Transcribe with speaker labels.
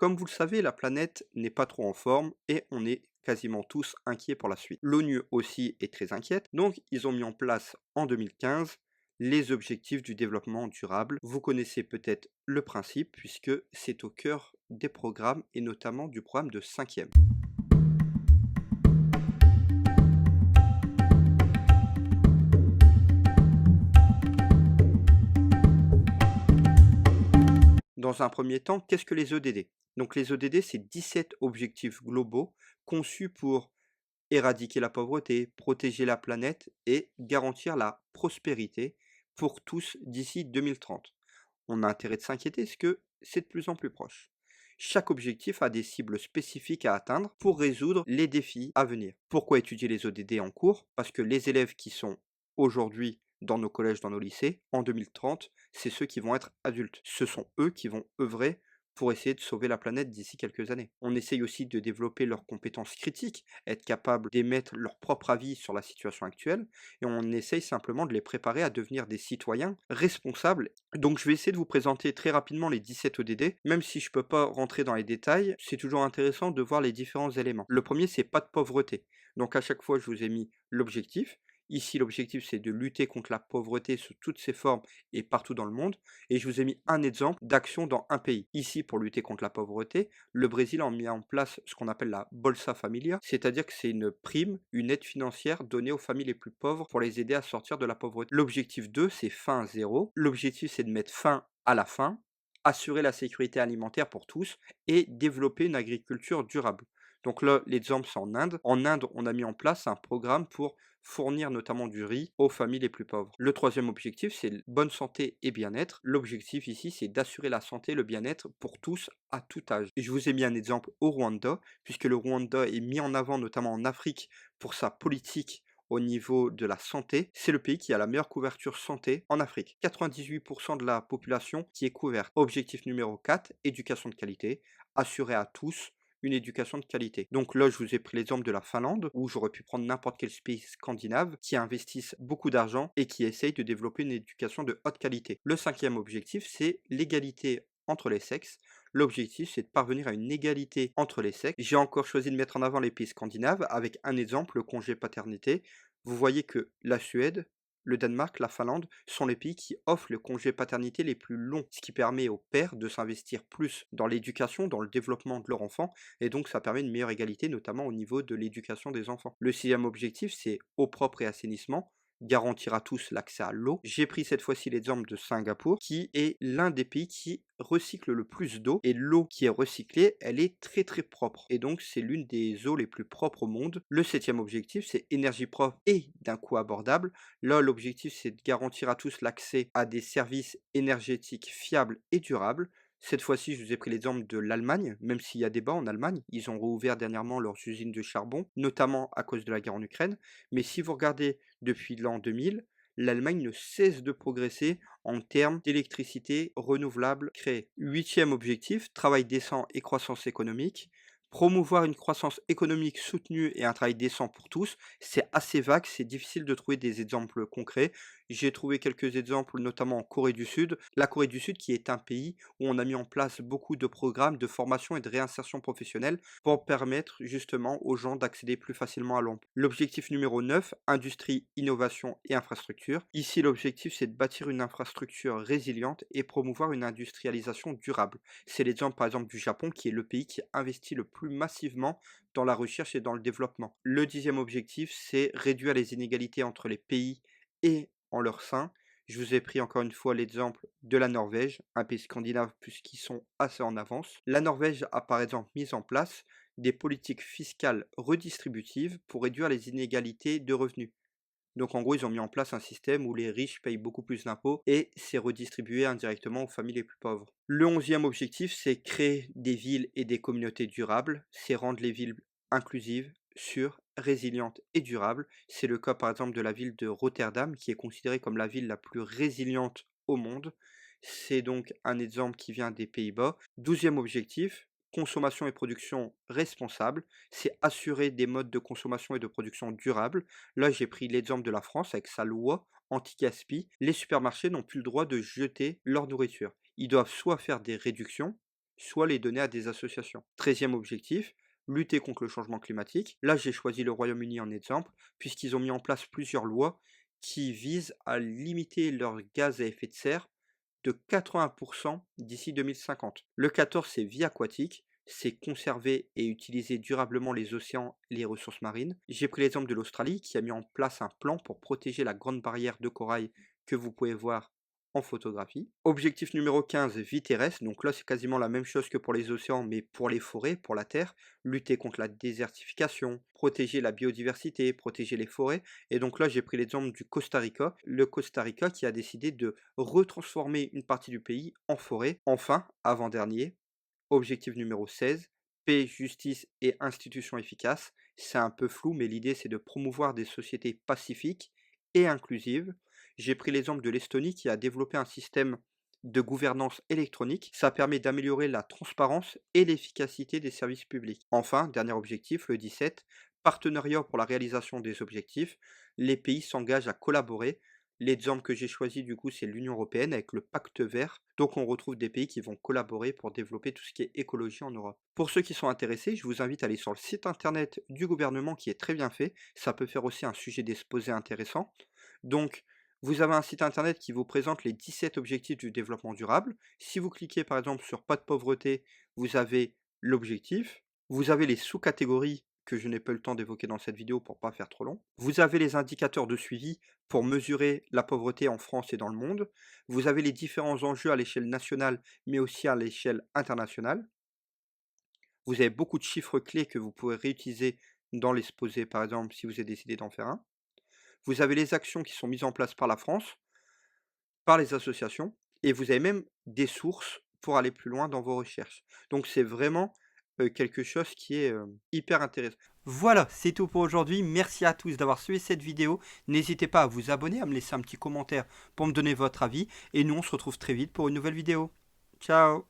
Speaker 1: Comme vous le savez, la planète n'est pas trop en forme et on est quasiment tous inquiets pour la suite. L'ONU aussi est très inquiète, donc ils ont mis en place en 2015 les objectifs du développement durable. Vous connaissez peut-être le principe puisque c'est au cœur des programmes et notamment du programme de cinquième. Dans un premier temps, qu'est-ce que les ODD? Donc les ODD, c'est 17 objectifs globaux conçus pour éradiquer la pauvreté, protéger la planète et garantir la prospérité pour tous d'ici 2030. On a intérêt de s'inquiéter parce que c'est de plus en plus proche. Chaque objectif a des cibles spécifiques à atteindre pour résoudre les défis à venir. Pourquoi étudier les ODD en cours? Parce que les élèves qui sont aujourd'hui dans nos collèges, dans nos lycées, en 2030, c'est ceux qui vont être adultes. Ce sont eux qui vont œuvrer pour essayer de sauver la planète d'ici quelques années. On essaye aussi de développer leurs compétences critiques, être capable d'émettre leur propre avis sur la situation actuelle, et on essaye simplement de les préparer à devenir des citoyens responsables. Donc je vais essayer de vous présenter très rapidement les 17 ODD, même si je ne peux pas rentrer dans les détails, c'est toujours intéressant de voir les différents éléments. Le premier, c'est pas de pauvreté. Donc à chaque fois, je vous ai mis l'objectif. Ici, l'objectif, c'est de lutter contre la pauvreté sous toutes ses formes et partout dans le monde. Et je vous ai mis un exemple d'action dans un pays. Ici, pour lutter contre la pauvreté, le Brésil a mis en place ce qu'on appelle la Bolsa Familia, c'est-à-dire que c'est une prime, une aide financière donnée aux familles les plus pauvres pour les aider à sortir de la pauvreté. L'objectif 2, c'est fin zéro. L'objectif, c'est de mettre fin à la faim, assurer la sécurité alimentaire pour tous et développer une agriculture durable. Donc là, l'exemple, c'est en Inde. En Inde, on a mis en place un programme pour fournir notamment du riz aux familles les plus pauvres. Le troisième objectif, c'est bonne santé et bien-être. L'objectif ici, c'est d'assurer la santé et le bien-être pour tous à tout âge. Et je vous ai mis un exemple au Rwanda, puisque le Rwanda est mis en avant notamment en Afrique pour sa politique au niveau de la santé. C'est le pays qui a la meilleure couverture santé en Afrique. 98% de la population qui est couverte. Objectif numéro 4, éducation de qualité, assurer à tous une éducation de qualité. Donc là, je vous ai pris l'exemple de la Finlande, où j'aurais pu prendre n'importe quel pays scandinave qui investissent beaucoup d'argent et qui essayent de développer une éducation de haute qualité. Le cinquième objectif, c'est l'égalité entre les sexes. L'objectif, c'est de parvenir à une égalité entre les sexes. J'ai encore choisi de mettre en avant les pays scandinaves avec un exemple, le congé paternité. Vous voyez que la Suède, le Danemark, la Finlande sont les pays qui offrent le congé paternité les plus longs, ce qui permet aux pères de s'investir plus dans l'éducation, dans le développement de leur enfant, et donc ça permet une meilleure égalité, notamment au niveau de l'éducation des enfants. Le sixième objectif, c'est eau propre et assainissement, garantir à tous l'accès à l'eau. J'ai pris cette fois-ci l'exemple de Singapour, qui est l'un des pays qui recycle le plus d'eau, et l'eau qui est recyclée, elle est très très propre, et donc c'est l'une des eaux les plus propres au monde. Le septième objectif, c'est énergie propre et d'un coût abordable. Là, l'objectif, c'est de garantir à tous l'accès à des services énergétiques fiables et durables. Cette fois-ci, je vous ai pris l'exemple de l'Allemagne, même s'il y a débat en Allemagne. Ils ont rouvert dernièrement leurs usines de charbon, notamment à cause de la guerre en Ukraine. Mais si vous regardez depuis l'an 2000, l'Allemagne ne cesse de progresser en termes d'électricité renouvelable créée. Huitième objectif, travail décent et croissance économique. Promouvoir une croissance économique soutenue et un travail décent pour tous, c'est assez vague, c'est difficile de trouver des exemples concrets. J'ai trouvé quelques exemples, notamment en Corée du Sud. La Corée du Sud qui est un pays où on a mis en place beaucoup de programmes de formation et de réinsertion professionnelle pour permettre justement aux gens d'accéder plus facilement à l'emploi. L'objectif numéro 9, industrie, innovation et infrastructure. Ici, l'objectif, c'est de bâtir une infrastructure résiliente et promouvoir une industrialisation durable. C'est l'exemple par exemple du Japon qui est le pays qui investit le plus massivement dans la recherche et dans le développement. Le dixième objectif, c'est réduire les inégalités entre les pays et en leur sein. Je vous ai pris encore une fois l'exemple de la Norvège, un pays scandinave puisqu'ils sont assez en avance. La Norvège a par exemple mis en place des politiques fiscales redistributives pour réduire les inégalités de revenus. Donc en gros, ils ont mis en place un système où les riches payent beaucoup plus d'impôts et c'est redistribué indirectement aux familles les plus pauvres. Le onzième objectif, c'est créer des villes et des communautés durables, c'est rendre les villes inclusives, sûres, résilientes et durables. C'est le cas par exemple de la ville de Rotterdam qui est considérée comme la ville la plus résiliente au monde. C'est donc un exemple qui vient des Pays-Bas. Douzième objectif, consommation et production responsable, c'est assurer des modes de consommation et de production durables. Là, j'ai pris l'exemple de la France avec sa loi anti-gaspi. Les supermarchés n'ont plus le droit de jeter leur nourriture. Ils doivent soit faire des réductions, soit les donner à des associations. 13e objectif, lutter contre le changement climatique. Là, j'ai choisi le Royaume-Uni en exemple, puisqu'ils ont mis en place plusieurs lois qui visent à limiter leurs gaz à effet de serre de 80% d'ici 2050. Le 14, c'est vie aquatique, c'est conserver et utiliser durablement les océans et les ressources marines. J'ai pris l'exemple de l'Australie qui a mis en place un plan pour protéger la grande barrière de corail que vous pouvez voir en photographie. Objectif numéro 15, vie terrestre. Donc là, c'est quasiment la même chose que pour les océans, mais pour les forêts, pour la terre. Lutter contre la désertification, protéger la biodiversité, protéger les forêts. Et donc là, j'ai pris l'exemple du Costa Rica. Le Costa Rica qui a décidé de retransformer une partie du pays en forêt. Enfin, avant-dernier, objectif numéro 16, paix, justice et institutions efficaces. C'est un peu flou, mais l'idée c'est de promouvoir des sociétés pacifiques et inclusives. J'ai pris l'exemple de l'Estonie qui a développé un système de gouvernance électronique. Ça permet d'améliorer la transparence et l'efficacité des services publics. Enfin, dernier objectif, le 17, partenariat pour la réalisation des objectifs. Les pays s'engagent à collaborer. L'exemple que j'ai choisi du coup, c'est l'Union européenne avec le pacte vert. Donc on retrouve des pays qui vont collaborer pour développer tout ce qui est écologie en Europe. Pour ceux qui sont intéressés, je vous invite à aller sur le site internet du gouvernement qui est très bien fait. Ça peut faire aussi un sujet d'exposé intéressant. Donc vous avez un site internet qui vous présente les 17 objectifs du développement durable. Si vous cliquez par exemple sur pas de pauvreté, vous avez l'objectif. Vous avez les sous-catégories que je n'ai pas eu le temps d'évoquer dans cette vidéo pour pas faire trop long. Vous avez les indicateurs de suivi pour mesurer la pauvreté en France et dans le monde. Vous avez les différents enjeux à l'échelle nationale, mais aussi à l'échelle internationale. Vous avez beaucoup de chiffres clés que vous pouvez réutiliser dans l'exposé, par exemple, si vous avez décidé d'en faire un. Vous avez les actions qui sont mises en place par la France, par les associations, et vous avez même des sources pour aller plus loin dans vos recherches. Donc c'est vraiment quelque chose qui est hyper intéressant. Voilà, c'est tout pour aujourd'hui. Merci à tous d'avoir suivi cette vidéo. N'hésitez pas à vous abonner, à me laisser un petit commentaire pour me donner votre avis. Et nous, on se retrouve très vite pour une nouvelle vidéo. Ciao!